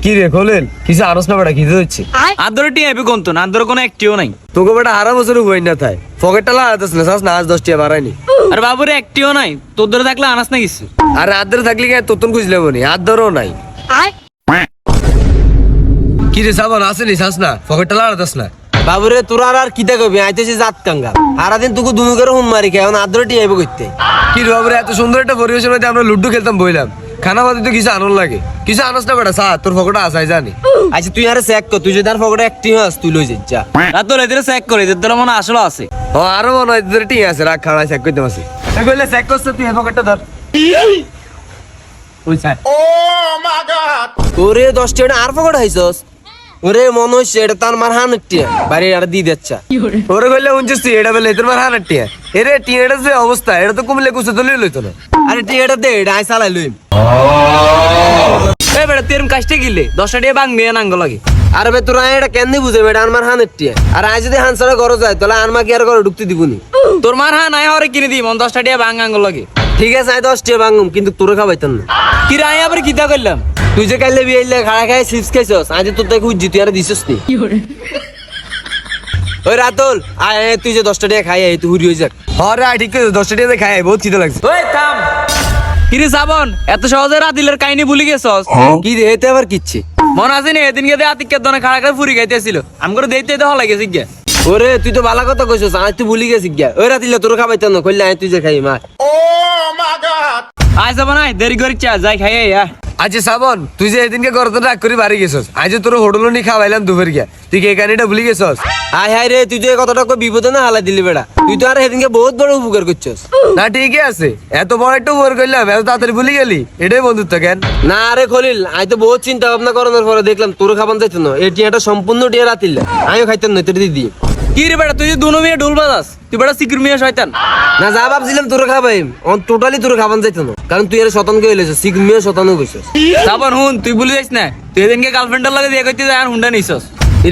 কি রে খোলেন কিছু আরস না বেটা খিদে হচ্ছে। আর ধরে টিয়া কোন তো আর ধরে কোনো একটিও নাই। তোকে বেটা হারা বছর বই না থাই পকেটটা লাগাতেছ না চাস না আজ 10 টাকা বাড়াইনি। আর বাবুরে একটিও নাই, তোর ধরে থাকলে আনাস না কিছু। আর রাত ধরে থাকলে কি তোতন খুঁজলে বনি হাত ধরেও নাই। কি রে সাবান আসেনি চাস না পকেটটা লাগাতেছ না। বাবুরে তোরা আর কিতা কবি আইতেছে জাত কাঙ্গাল সারাদিন তুকু দুনু করে হুম মারি খাই এখন আদ্র টিয়াইব করতে। কি রে বাবুরে এত সুন্দর একটা পরিবেশের মধ্যে আমরা লুডো খেলতাম বইলাম খানা বাদে তো কিছু আনন্দ লাগে কিছু আনস না বেটা সা তোর পকেটে আসাই জানি। আচ্ছা তুই আরে চেক কর তুই যদি আর পকেটে একটি হাস তুই লই যা। আর তোর এদের চেক করে এদের তোর মনে আসলে আছে। ও আরো মনে হয় তোর ঠিক আছে রাখ খাওয়া চেক করতে পারছি। কইলে চেক করছ তুই এই পকেটটা ধর। ওই স্যার ওরে 10 টাকা আর পকেটে হাইছস ওরে মনে হচ্ছে এটা তার মার হান টিয়া বাড়ি আর দি দেচ্ছা। ওরে কইলে উনছিস তুই এটা বলে তোর মার হানার টিয়া এরে টিয়াটা যে অবস্থা এটা তো কমলে কুছে তো লইতো না। আরে টিয়াটা দে এটা আই চালাই লইম। এই বেটা তেরম কাজটা গিলে 10 টাকা বাং মেয়ে নাঙ্গ লাগে। আরে বে তোরা এটা কেন বুঝে বেটা আমার হানের টিয়া আর আই যদি হান ছাড়া ঘরে যায় তাহলে আনমা কি আর ঘরে ঢুকতে দিবনি। তোর মার হা নাই হরে কিনে দিই মন 10 টাকা বাং আঙ্গ লাগে। ঠিক আছে আই 10 টাকা ভাঙুম কিন্তু তোরে খাবাইতাম না। কি রে আয় আবার কিতা করলাম। তুই যে কাইলে বিয়াইলে খাড়া খাই চিপস খাইছস আজ তোর তাই খুঁজছি তুই আর দিছস নি। ওই রাতুল আয় তুই যে 10 টাকা খাই আই তুই হুরি হই যাক। আরে ঠিক আছে 10 টাকা খাই বহুত খিদে লাগছে। ওই থাম। কি রে সাবন এত সহজে রাদিলের কাহিনী ভুলি গেছস। কি রে এতে আবার কিচ্ছে মনে আছে নি এদিনকে দে আতিকের দনে খাড়া করে ফুরি গাইতেছিল আমগরে দেইতে তো হলা গেছে গিয়া। ওরে তুই তো ভালো কথা কইছস আজ তুই ভুলি গেছিস গিয়া ওই রাতিলে তোর খাবাইতাম না কইলে আয় তুই যে খাই মা। আয় সাবন আয় দেরি করি চা যাই খাই আয়। আচ্ছা সাবন তুই যে এদিনকে গরত রাগ করে বাড়ি গেছস আজ তোর হোটেল নি খাওয়াইলাম দুপুর গিয়া তুই কে কানিটা ভুলি গেছস। আয় হায় রে তুই তো এই কথাটা কই বিপদে না হালাই দিলি বেটা তুই তো আর সেদিনকে বহুত বড় উপকার করছস। না ঠিকই আছে এত বড় একটা উপর করলাম এত তাড়াতাড়ি ভুলি গেলি এটাই বন্ধুত্ব কেন। না রে খলিল আই তো বহুত চিন্তা ভাবনা করানোর পরে দেখলাম তোর খাবান যাইতো না এই টিয়াটা সম্পূর্ণ টিয়া রাতিল আমিও খাইতাম না তোর দিদি। কি রে বেটা তুই যে দুনো মেয়ে ঢোল বাজাস তুই বেটা সিকির মেয়ে শয়তান। না যা ভাবছিলাম তোর খাবাই টোটালি তোর খাবান যাইতো না কারণ তুই এর শতানকে হইলেছ সিগমিও শতানও কইছস। সাবন হুন তুই ভুলে যাইস না তুই এদিনকে গার্লফ্রেন্ডের লাগে দিয়ে কইতে আর হুন্ডা নিছস।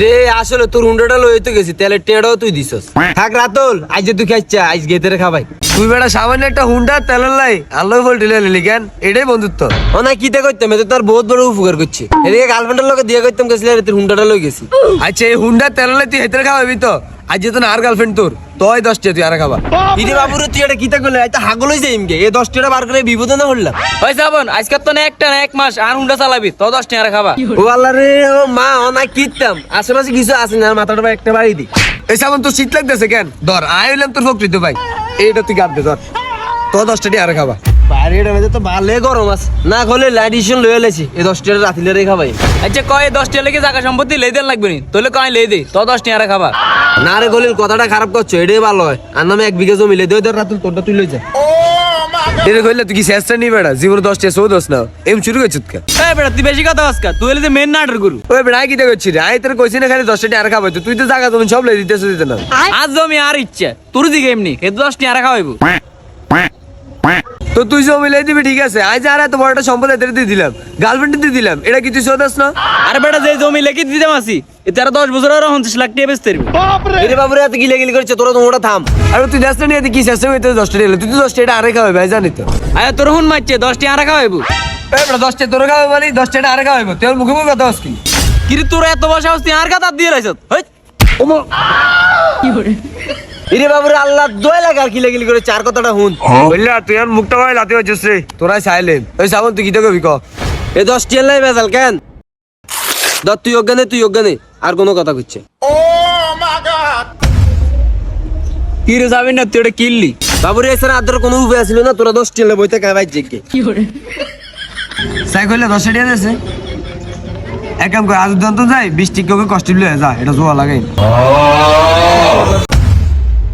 রে আসলে তোর হুন্ডাটা লইতে গেছি তেলের টিয়াটাও তুই দিছস। থাক রাতুল আজ যে তুই খাইছা আজ গেতেরে খাবাই। তুই বেটা সামান্য একটা হুন্ডা তেলের লাই আল্লাহ বল ঢিলে নিলি কেন এটাই বন্ধুত্ব। ও না কিতে করতাম এতে তার বহুত বড় উপকার করছে এদিকে গার্লফ্রেন্ডের লগে দিয়ে করতাম গেছিলি আর তোর হুন্ডাটা লই গেছি। আচ্ছা এই হুন্ডা তেলের লাই তুই হেতের খাওয়াবি তো আজ যেত না আর গার্লফ্রেন্ড তোর তোই 10 টাকা তুই আর খাবা। ইরে বাবুরে তুই এটা কিতা করলে আই তো হাগলই যাইম গে এই 10 টাকা বার করে বিপদে না হইলাম। ওই সাবন আজকে তো না একটা না এক মাস আর হুন্ডা চালাবি তো 10 টাকা খাবা। ও আল্লাহ রে ও মা ও না কিতাম আশেপাশে কিছু আছে না মাথাটা একটা বাড়ি দি। এই সাবান তোর শীত লাগতেছে কেন ধর আয় হইলাম তোর প্রকৃত ভাই এইটা তুই গাদ দে ধর তো 10 টাকা আর খাবা। বাড়িটা মধ্যে তো ভালো গরম আছে না খলে লাইটিশন লয়ে লেছি এই 10 টাকা রাতিলে রে খাবাই। আচ্ছা কয় 10 টাকা লেগে জায়গা সম্পত্তি লই দেন লাগবে নি তোলে কয় লই দে তো 10 টাকা খাবা। না রে খলিল কথাটা খারাপ করছো এটাই ভালো হয় আর নামে 1 বিঘা জমি লই দে তোর রাতুল তোরটা তুই লই যা। এটা কইলে তুই কি শেষটা নি বেটা জীবন 10 টাকা 110 না এম শুরু করছিস কে। এই বেটা তুই বেশি কথা আজকা তুই হলে যে মেন নাটক গুরু। ওই বেটা কি দেখছিস রে আই তোর কইছিস না খালি 10 টাকা আর খাবা তুই তো জায়গা তুমি সব লই দিতেছ দিতে না। আজ জমি আর ইচ্ছা তোর দিকে এমনি এ 10 টাকা খাওয়াইবো। তো তুই জমি লই দিবি ঠিক আছে আজ আর এত বড় একটা সম্পদ এদের দিয়ে দিলাম গার্লফ্রেন্ড দিয়ে দিলাম এটা কি তুই 110 না। আরে বেটা যে জমি লেগে দিতাম আসি এতে আর 10 বছর আর 29 লাখ টাকা বেচতে পারবি। এরে বাবুরে এত গিলে গিলি করছে তোরা তোমরা থাম। আর তুই দেশ নিয়ে কি শেষ হইতে 10 টাকা তুই তো 10 টাকা আরে খাওয়াবি ভাই জানি তো। আরে তোর হুন মারছে 10 টাকা খাওয়াইবো। এই বেটা 10 টাকা তোর খাওয়াবি মানে 10 টাকা আরে খাওয়াবি তোর মুখে মুখে কথা হস কি। কি রে তোর এত বড় সাহস তুই আর কথা দিয়ে রাইছত হই ওমা এরে বাবুরে আল্লাহ দোয়া লাগা আর গিলে গিলি করে চার কথাটা হুন। বললা তুই আর মুখটা ভাই লাতে হচ্ছিস রে তোরা সাইলেন্ট ওই সাবন তুই কি তো কবি ক এই 10 টাকা লাই বেজাল কেন দত তুই অজ্ঞানে আর কোনো কথা কইছে। কি রে যাবি না তুই এটা কিনলি বাবুরে এছাড়া আদর কোনো উপায় ছিল না তোরা 10 টাকা বইতে খাবাই জিকে। সাই কইলে 10 টাকা দিয়েছে এক কাম কর আজ দন্ত যাই 20 টাকা ওকে কষ্ট লয়ে যা এটা জোয়া লাগাই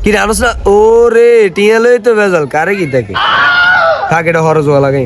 কি রে আনস না ও রে টিয়া লই তো বেজাল কারে কি থাকে থাক এটা হরজ জোয়া লাগাই।